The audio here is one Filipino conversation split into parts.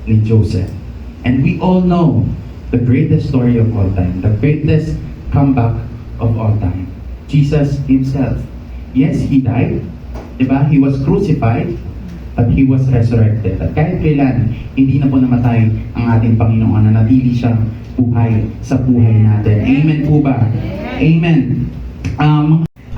ni Joseph. And we all know the greatest story of all time, the greatest comeback of all time. Jesus himself. Yes, he died. Diba? He was crucified, but he was resurrected. At kahit kailan, hindi na po namatay ang ating Panginoon, na natili siyang buhay sa buhay natin. Amen po ba? Amen.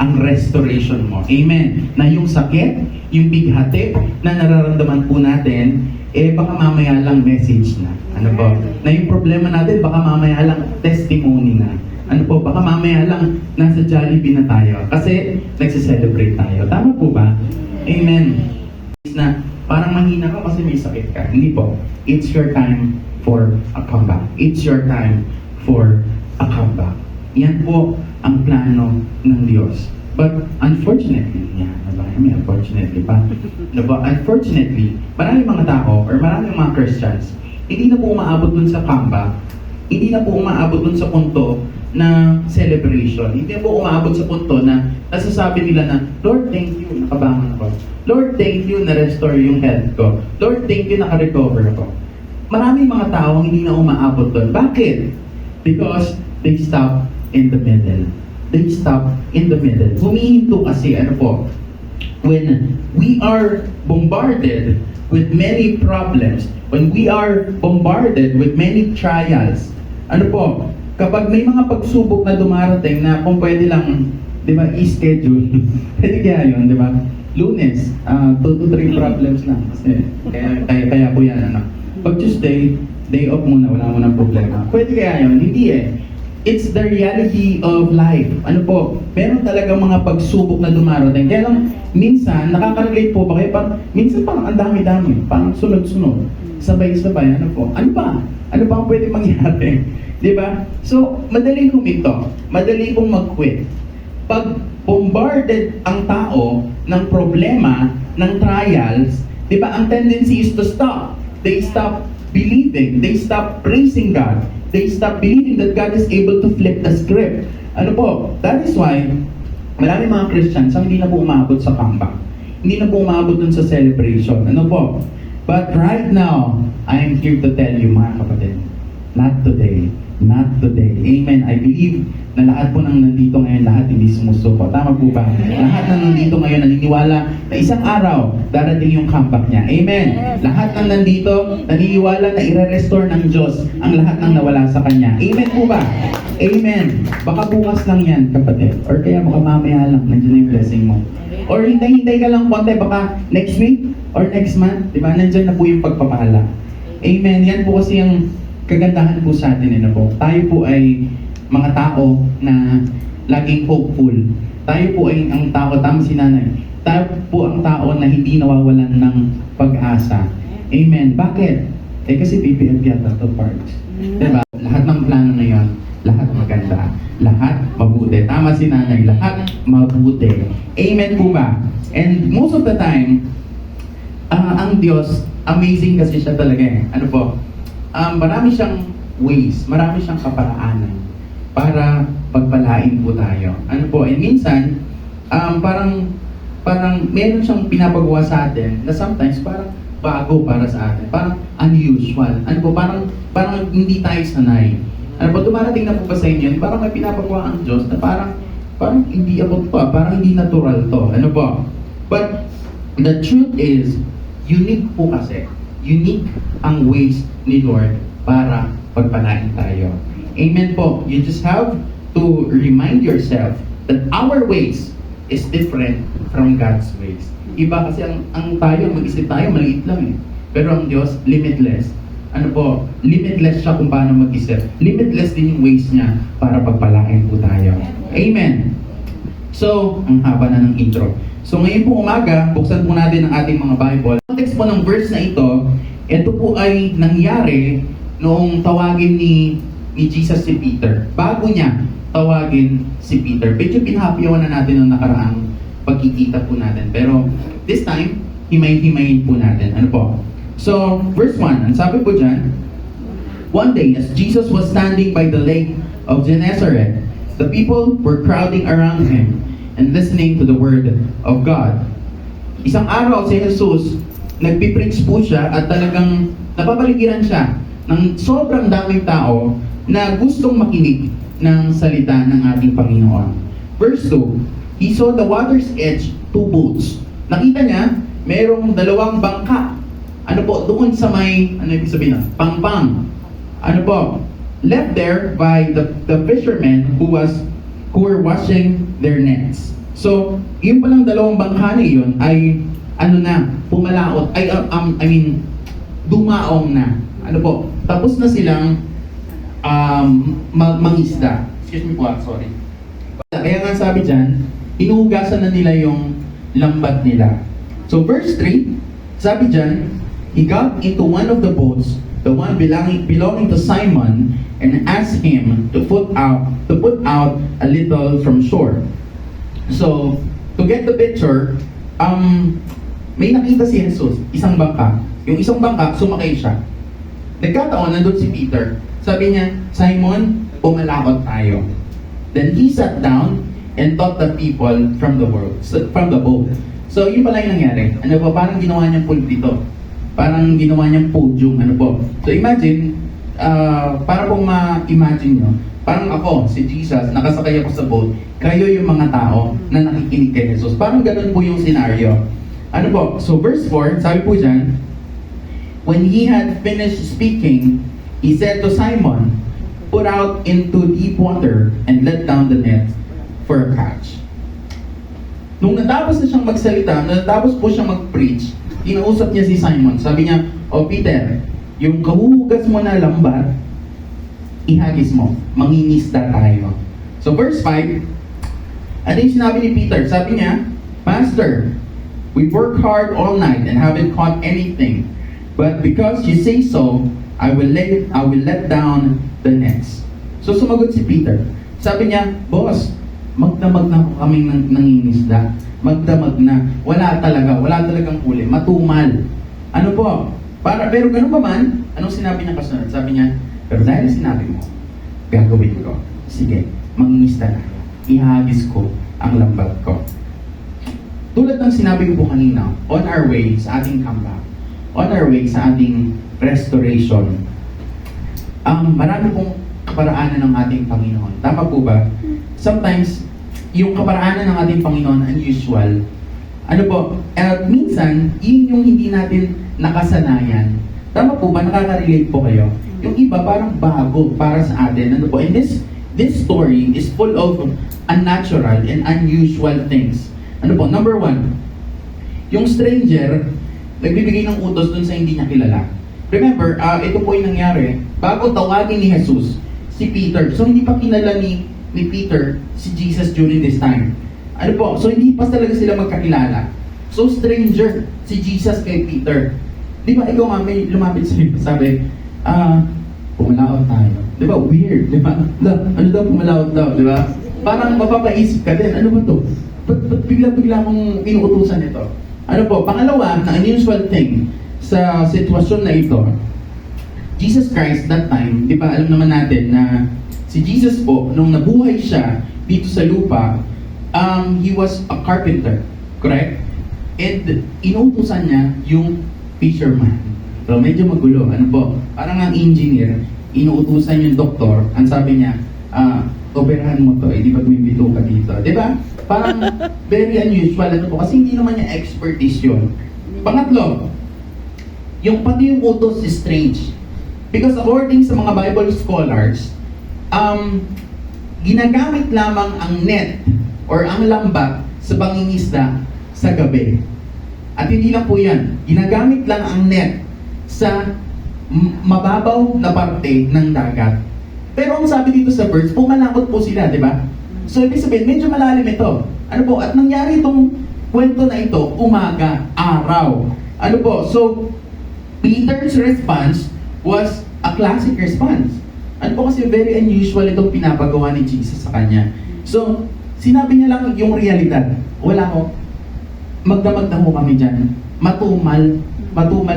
Ang restoration mo. Amen. Na yung sakit, yung bighati na nararamdaman po natin, baka mamaya lang message na. Ano po? Na yung problema natin, baka mamaya lang testimony na. Ano po? Baka mamaya lang nasa Jollibee na tayo. Kasi nagse-celebrate tayo. Tama po ba? Amen. Na parang mahina ka kasi may sakit ka. Hindi po. It's your time for a comeback. It's your time for a comeback. Yan po ang plano ng Diyos. But unfortunately, unfortunately pa. Unfortunately, maraming mga tao or maraming mga Christians, hindi na po umaabot dun sa comeback. Hindi na po umaabot dun sa punto na celebration. Hindi na po umaabot sa punto na nasasabi nila na, Lord, thank you, nakabangon ako. Lord, thank you, na-restore yung health ko. Lord, thank you, naka-recover ako. Maraming mga tao hindi na umaabot dun. Bakit? Because they stop in the middle. They stop in the middle. Humihinto kasi, ano po, when we are bombarded with many problems, when we are bombarded with many trials, ano po, kapag may mga pagsubok na dumarating na kung pwede lang, di ba, i-schedule, pwede kaya yun, di ba? Lunes, 2 to 3 problems lang. Kasi, kaya po yan, ano. Pag Tuesday, day off muna, wala mo ng problema. Pwede kaya yun? Hindi eh. It's the reality of life. Ano po, meron talagang mga pagsubok na dumarating. Kaya lang, minsan, nakaka-relate po ba kayo? Minsan parang ang dami-dami, parang sunod-sunod. Sabay-sabay, ano po? Ano ba? Ano ba ang pwede mangyari? Diba? So, madali humito. Madali pong mag-quit. Pag bombarded ang tao ng problema, ng trials, diba, ang tendency is to stop. They stop believing. They stop praising God. They stop believing that God is able to flip the script. Ano po? That is why, marami mga Christians ang hindi na po umabot sa comeback. Hindi na po umabot dun sa celebration. Ano po? But right now, I am here to tell you, mga kapatid, not today. Not today. Amen. I believe na lahat po ng nandito ngayon, lahat hindi sumusuko. Tama po ba? Lahat ng nandito ngayon naniniwala na isang araw darating yung comeback niya. Amen. Lahat ng nandito naniniwala na i-restore ng Diyos ang lahat ng nawala sa Kanya. Amen po ba? Amen. Baka bukas lang yan, kapatid. Or kaya baka mamaya lang, nandiyan na yung blessing mo. Or hintay-hintay ka lang konti, baka next week or next month, di ba? Nandiyan na po yung pagpapala. Amen. Yan po kasi yung kagandahan po sa atin, po. Tayo po ay mga tao na laging hopeful. Tayo po ay ang tao, tama si nanay. Tayo po ang tao na hindi nawawalan ng pag-asa. Amen. Bakit? Kasi PPF yata to parts. Diba? Lahat ng plano na yon, lahat maganda. Lahat mabuti. Tama si nanay, lahat mabuti. Amen po ba? And most of the time, ang Diyos, amazing kasi siya talaga eh. Ano po? Marami siyang ways, marami siyang kaparaanan para pagpalain po tayo. Ano po? And minsan, parang meron siyang pinapagawa sa atin na sometimes parang bago para sa atin. Parang unusual. Ano po? Parang hindi tayo sanay. Ano po? Dumarating na po ba sa inyo? Parang may pinapagawa ang Diyos na parang hindi ako pa, parang hindi natural to. Ano po? But the truth is, unique po kasi. Unique ang ways ni Lord para pagpalain tayo. Amen po. You just have to remind yourself that our ways is different from God's ways. Iba kasi ang tayo, mag-isip tayo, maliit lang eh. Pero ang Diyos, limitless. Ano po? Limitless siya kung paano mag-isip. Limitless din yung ways niya para pagpalain po tayo. Amen. So, ang haba na ng intro. So ngayon po umaga, buksan po natin ang ating mga Bible. Ang context po ng verse na ito po ay nangyari noong tawagin ni Jesus si Peter. Bago niya tawagin si Peter. Medyo pinahapyawan na natin ang nakaraang pagkikita po natin. Pero this time, himay-himayin po natin. Ano po? So, verse 1, ang sabi po dyan, one day, as Jesus was standing by the lake of Gennesaret, the people were crowding around him and listening to the word of God. Isang araw si Jesus nagpipreach po siya at talagang napapaligiran siya ng sobrang daming tao na gustong makinig ng salita ng ating Panginoon. Verse 2, he saw the water's edge, two boats. Nakita niya, merong dalawang bangka. Ano po, doon sa may, ano ibig sabihin na? Pangpang. Ano po, left there by the fishermen who were washing their nets. So, yung palang dalawang bangka na yun ay, ano na, pumalaot, dumaong na. Ano po, tapos na silang mangisda. Excuse me po, sorry. Kaya nga sabi dyan, inuhugasan na nila yung lambat nila. So verse 3, sabi dyan, he got into one of the boats, the one belonging to Simon, and asked him to put out a little from shore. So, to get the picture, may nakita si Jesus, isang bangka. Yung isang bangka, sumakay siya. Nagkataon, nandun si Peter. Sabi niya, Simon, pumalakot tayo. Then he sat down and taught the people from the boat. So, yun pala yung nangyari. Ano po, parang ginawa niyang pulpito. Parang ginawa niyang podium. Ano po. So, imagine, para pong ma-imagine nyo, parang ako, si Jesus, nakasakay ako sa boat, kayo yung mga tao na nakikinig kay Jesus. Parang ganun po yung scenario. Ano po, so verse 4, sabi po dyan, when he had finished speaking, he said to Simon, put out into deep water and let down the net for a catch. Nung natapos na siyang magsalita, natapos po siyang mag-preach, kinausap niya si Simon. Sabi niya, O Peter, yung kahuhugas mo na lambat, ihagis mo, mangingisda tayo. So verse 5, ano yung sinabi ni Peter? Sabi niya, Master, we worked hard all night and haven't caught anything. But because you say so, I will let down the nets. So sumagot si Peter. Sabi niya, Boss, magdamag na kaming nangingisda. Magdamag na. Wala talagang huli. Matumal. Ano po? Pero ganun pa man, anong sinabi niya kasunod? Sabi niya, pero dahil sinabi mo, gagawin ko. Sige, mangingisda na. Ihagis ko ang lambat ko. Tulad ng sinabi ko po kanina, on our way sa ating comeback, on our way sa ating restoration, marami pong kaparaanan ng ating Panginoon. Tama po ba? Sometimes, yung kaparaanan ng ating Panginoon unusual. Ano po? Minsan, yun yung hindi natin nakasanayan. Tama po ba? Nakaka-relate po kayo? Yung iba parang bago para sa atin. Ano po? And this story is full of unnatural and unusual things. Ano po? Number 1, yung stranger, nagbibigay ng utos dun sa hindi niya kilala. Remember, ito po yung nangyari. Bago tawagin ni Jesus, si Peter. So, hindi pa kilala ni Peter si Jesus during this time. Ano po? So, hindi pa talaga sila magkakilala. So, stranger si Jesus kay Peter. Di ba, ikaw nga may lumapit sa'yo, sabi, pumalaot tayo. Di ba? Weird. Di ba? Ano daw pumalaot daw? Di ba? Parang mapapaisip ka din. Ano ba to? Ba't bigla-bigla akong inuutusan ito? Ano po? Pangalawa, na unusual thing sa sitwasyon na ito, Jesus Christ that time, di ba alam naman natin na si Jesus po, nung nabuhay siya dito sa lupa, he was a carpenter. Correct? And inuutusan niya yung fisherman. So medyo magulo. Ano po? Parang ang engineer, inuutusan yung doktor, ang sabi niya, operahan mo to, di ba bumibito ka dito? Di ba? Parang very unusual. Ano po? Kasi hindi naman niya expertise yun. Pangatlo, yung pati yung utos is strange. Because according sa mga Bible scholars, ginagamit lamang ang net or ang lambat sa pangingisda sa gabi. At hindi lang po yan. Ginagamit lang ang net sa mababaw na parte ng dagat. Pero ang sabi dito sa verse, pumalakot po sila, di ba? So, ibig sabihin, medyo malalim ito. Ano po? At nangyari itong kwento na ito, umaga, araw. Ano po? So, Peter's response was a classic response. Ano po kasi very unusual itong pinapagawa ni Jesus sa kanya. So, sinabi niya lang yung realidad. Wala ko. Magdamag na ho kami dyan. Matumal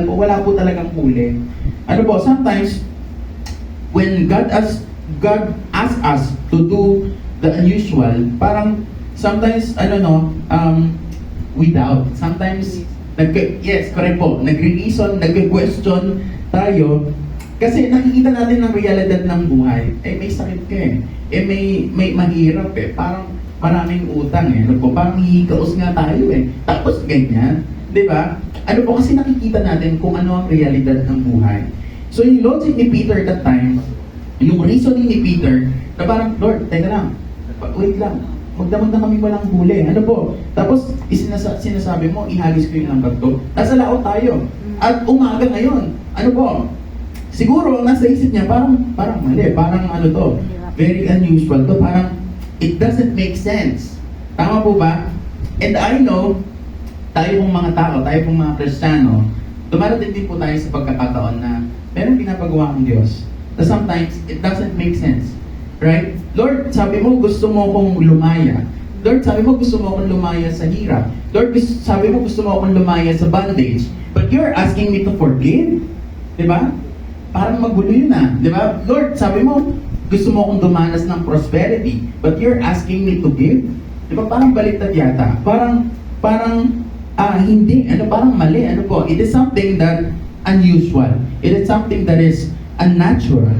po. Wala po talagang huli. Ano po? Sometimes, when God asks us to do the unusual, parang sometimes, we doubt. Sometimes, Yes, correct po. Nagre-reason, nagre-question tayo kasi nakikita natin ang realidad ng buhay. Eh, may sakit ka eh. Eh, may mahirap eh. Parang maraming utang eh. Ano po? Parang hihikaos nga tayo eh. Tapos ganyan. Di ba? Ano po? Kasi nakikita natin kung ano ang realidad ng buhay. So, yung logic ni Peter that time, yung reasoning ni Peter, na parang, Lord, teka lang, wait lang, magdamag na kami walang huli. Ano po? Tapos, sinasabi mo, ihalis ko yung lambat ko. Nasa laot tayo. At umaga ngayon. Ano po? Siguro, nasa isip niya, parang mali. Parang ano to, very unusual to. Parang, it doesn't make sense. Tama po ba? And I know, tayo pong mga tao, tayo pong mga Kristiyano, dumarating din po tayo sa pagkakataon na meron pinapagawa ang Diyos. Na sometimes, it doesn't make sense. Right? Lord, sabi mo gusto mo akong lumaya. Lord, sabi mo gusto mo akong lumaya sa hirap. Lord, sabi mo gusto mo akong lumaya sa bondage. But you're asking me to forgive? Diba? Parang magulo yun ah. Diba? Lord, sabi mo gusto mo akong dumanas ng prosperity. But you're asking me to give? Diba? Parang baliktad yata. Parang hindi. Parang mali. Ano po? It is something that unusual. It is something that is unnatural.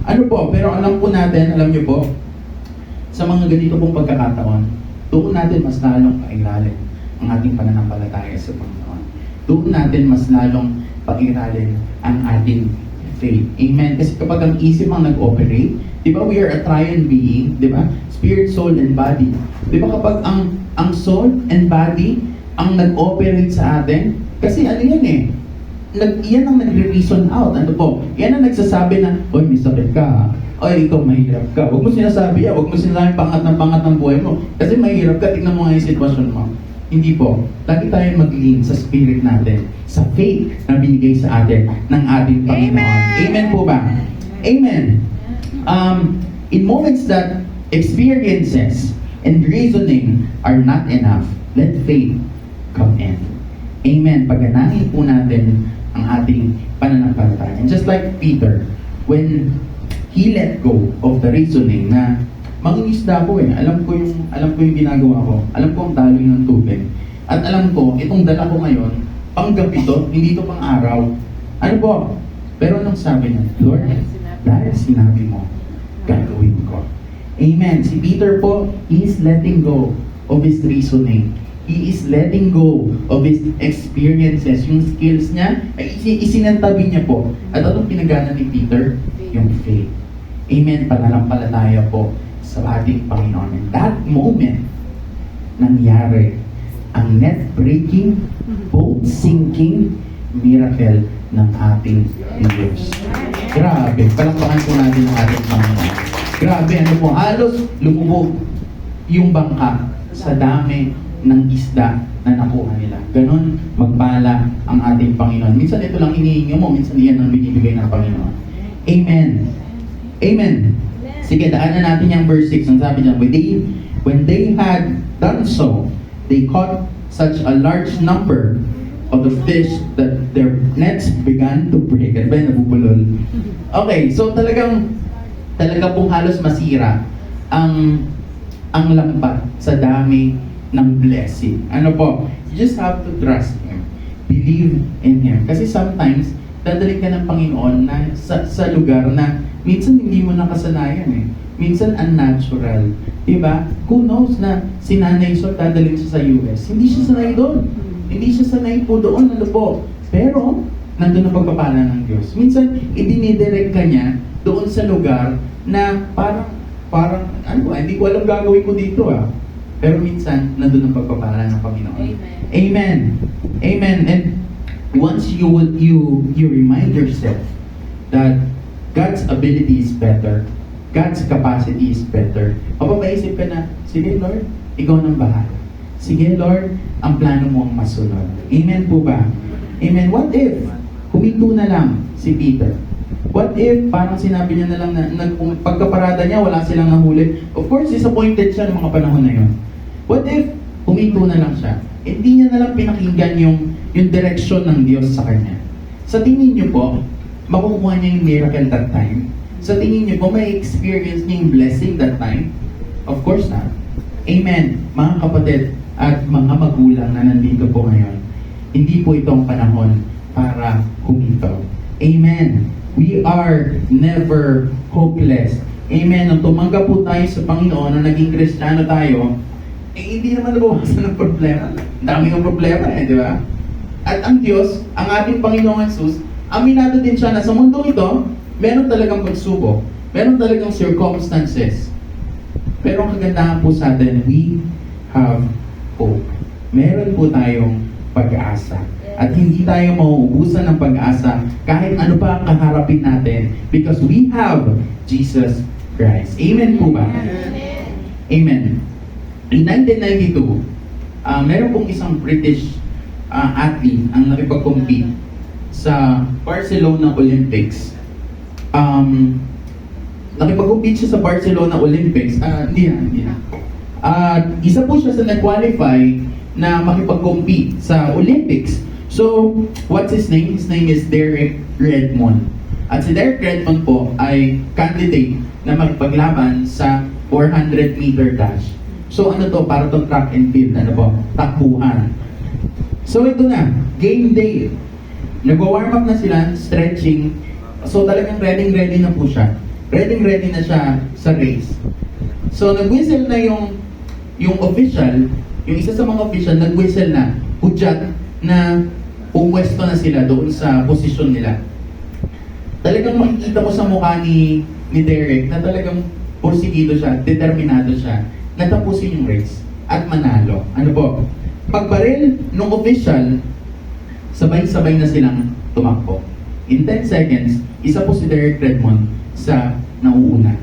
Ano po, pero alam po natin, alam niyo po, sa mga ganito pong pagkakataon, doon natin mas lalong pairalin ang ating pananampalataya sa Panginoon. Doon natin mas lalong pairalin ang ating faith. Amen? Kasi kapag ang isip ang nag-operate, di ba we are a triune being, di ba? Spirit, soul, and body. Di ba kapag ang soul and body ang nag-operate sa atin, kasi ano yan eh, yan ang nagre-reason out. Ano po? Yan ang nagsasabi na, oy, may sakit ka. Oy, ikaw mahirap ka. Huwag mo sinasabi yan. Huwag mo sinasabi pangat ng buhay mo. Kasi mahirap ka. Tignan mo nga yung sitwasyon mo. Hindi po. Lagi tayo mag-lean sa spirit natin. Sa faith na binigay sa atin ng ating Panginoon. Amen po ba? Amen. In moments that experiences and reasoning are not enough, let faith come in. Amen. Paganahin po natin ang ating pananampalataya. And just like Peter, when he let go of the reasoning na mangingisda ko eh. Alam ko yung ginagawa ko. Alam ko ang daloy ng tubig. At alam ko, itong dala ko ngayon, pang gabi to, hindi to pang araw. Ano po? Pero nung sabi niya, Lord, dahil sinabi mo, gagawin ko. Amen. Si Peter po, he is letting go of his reasoning. He is letting go of his experiences. Yung skills niya, ay isinantabi niya po. At anong pinagana ni Peter? Yung faith. Amen. Pananampalataya po sa ating Panginoon. And that moment, nangyari ang net-breaking, boat-sinking miracle ng ating Diyos. Grabe. Palakpakan po natin ang ating Panginoon. Grabe. Ano po? Halos lumubog yung bangka sa dami ng isda na nakuha nila. Ganon magpala ang ating Panginoon. Minsan ito lang hinihingi mo, minsan iyan ang binibigay ng Panginoon. Amen. Amen. Sige, daanan natin yung verse 6. Ang sabi niya, when they had done so, they caught such a large number of the fish that their nets began to break. Ano ba yung nabubulol? Okay, so talaga pong halos masira ang lambat sa dami ng blessing. Ano po? You just have to trust Him. Believe in Him. Kasi sometimes, dadalhin ka ng Panginoon na sa lugar na minsan hindi mo nakasanayan eh. Minsan unnatural. Diba? Who knows na si Nanay Sol dadalhin siya sa US? Hindi siya sanay doon. Hindi siya sanay po doon. Ano po? Pero, nandun ang pagpapala ng Diyos. Minsan, idinidirect ka niya doon sa lugar na parang hindi ko alam gagawin ko dito ah. Pero minsan, nandun ang pagpapala ng Panginoon. Amen. Amen. Amen. And once you remind yourself that God's ability is better, God's capacity is better, mapapaisip ka na, sige Lord, ikaw nang bahala. Sige Lord, ang plano mo ang masunod. Amen po ba? Amen. What if, huminto na lang si Peter? What if, parang sinabi niya na lang na pagkaparada niya, wala silang nahuli. Of course, disappointed siya ng mga panahon na yun. What if, huminto na lang siya? Hindi niya na lang pinakinggan yung direksyon ng Diyos sa kanya. Sa tingin niyo po, makukuha niya yung miracle that time? Sa tingin niyo po, may experience niya yung blessing that time? Of course not. Amen. Mga kapatid at mga magulang na nandito po ngayon, hindi po ito ang panahon para humito. Amen. We are never hopeless. Amen. Nung tumanggap po tayo sa Panginoon, nung naging Kristiyano tayo, hindi naman nabawasan ng problema. Ang dami ng problema di ba? At ang Diyos, ang ating Panginoong Jesus, aminado din siya na sa mundong ito, meron talagang pagsubok, meron talagang circumstances. Pero ang kagandahan po sa atin, we have hope. Meron po tayong pag-asa. At hindi tayo mauubusan ng pag-asa kahit ano pa ang kaharapin natin because we have Jesus Christ. Amen po ba? Amen. In 1992, meron pong isang British athlete ang nakipag-compete sa Barcelona Olympics. Nakipag-compete siya sa Barcelona Olympics. Hindi na. Isa po siya sa nag-qualify na makipag-compete sa Olympics. So, what's his name? His name is Derek Redmond. At si Derek Redmond po ay candidate na magpaglaban sa 400-meter dash. So, ano to? Para to track and field. Ano po? Takbuhan. So, ito na. Game day. Nag-warm up na sila, stretching. So, talagang ready na po siya. Ready na siya sa race. So, nag-whistle na yung official, yung isa sa mga official, nag-whistle na, hudyat na pumwesto na sila doon sa posisyon nila. Talagang makikita mo sa mukha ni Derek na talagang porsigido siya, determinado siya, natapusin yung race at manalo. Ano po? Pagbaril nung official, sabay-sabay na silang tumakbo. In 10 seconds, isa po si Derek Redmond sa nauuna.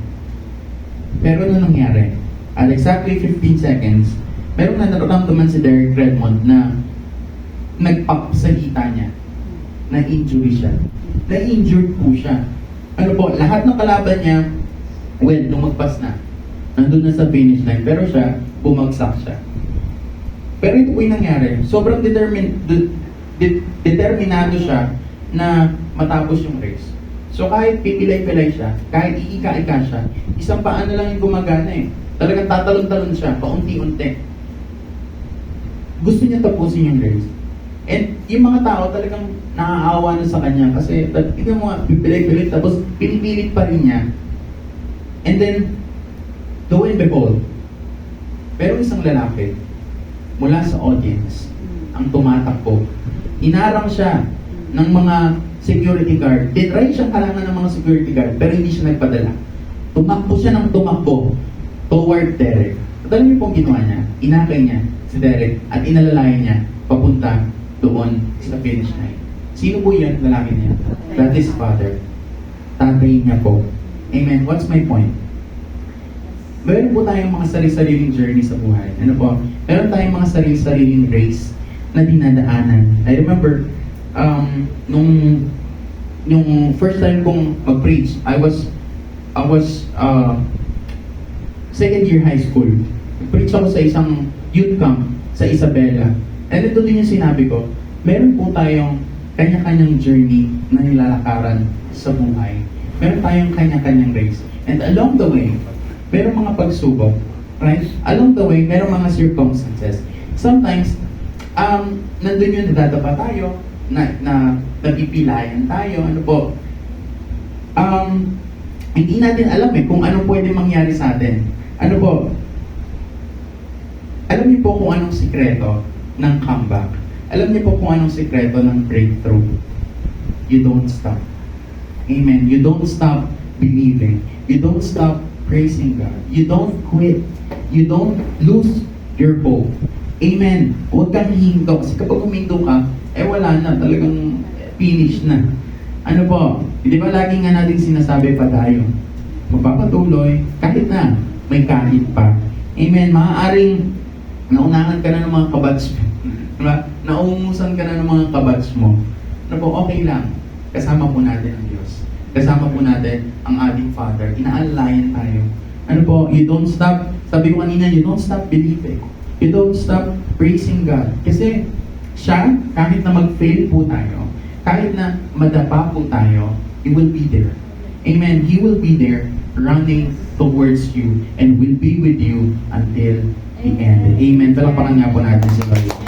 Pero ano nangyari? At exactly 15 seconds, meron na nararamdaman si Derek Redmond na nag-pop sa hita niya. Na-injury siya. Na-injured po siya. Ano po, lahat ng kalaban niya, well, lumagpas na. Nandun na sa finish line. Pero siya, bumagsak siya. Pero ito po yung nangyari. Sobrang determinado siya na matapos yung race. So kahit pipilay-pilay siya, kahit iika-ika siya, isang paa na lang yung gumagana eh. Talagang tatalon-talon siya, paunti-unti. Gusto niya tapusin yung race. And yung mga tao talagang naaawa na sa kanya kasi tingnan mo nga, pipilit-pilit tapos pinipilit pa rin niya. And then, lo and behold, pero isang lalaki mula sa audience ang tumatakbo. Inarang siya ng mga security guard. Tinry siyang kalangan ng mga security guard pero hindi siya nagpadala. Tumakbo siya ng tumakbo toward Derek. At alam niyo pong ginawa niya? Inakay niya si Derek at inalalayan niya papunta doon sa finish line. Sino po yan? Lalaki niya. That is Father. Tatay niya po. Amen. What's my point? Meron po tayong mga sarili-sariling journey sa buhay. Ano po? Meron tayong mga sarili-sariling race na dinadaanan. I remember, nung first time kong mag-preach, I was second year high school. Nag-preach ako sa isang youth camp sa Isabela. And ito din yung sinabi ko, meron po tayong kanya-kanyang journey na nilalakaran sa buhay. Meron tayong kanya-kanyang race. And along the way, meron mga pagsubok. Right? Along the way, meron mga circumstances. Sometimes, nandun yung nadadapa tayo, na napipilayan tayo, ano po. Hindi natin alam kung ano pwede mangyari sa atin. Ano po? Alam niyo po kung anong sikreto ng comeback. Alam niyo po kung anong sikreto ng breakthrough. You don't stop. Amen. You don't stop believing. You don't stop praising God. You don't quit. You don't lose your hope. Amen. Huwag kang hihinto. Kasi kapag huminto ka, wala na. Talagang finish na. Ano po? Di ba lagi nga natin sinasabi pa tayo? Magpapatuloy kahit na may kahit pa. Amen. Maaaring naunahan ka na ng mga kabats mo. Naungusan ka na ng mga kabats mo. Ano po? Okay lang. Kasama po natin ang Diyos. Kasama po natin ang ating Father. Inaalalayan tayo. Ano po? You don't stop. Sabi ko kanina, you don't stop believing. You don't stop praising God. Kasi siya, kahit na mag-fail po tayo, kahit na madapa po tayo, He will be there. Amen. He will be there running towards you and will be with you until the end. Amen. Palakpakan nga po natin si Lord.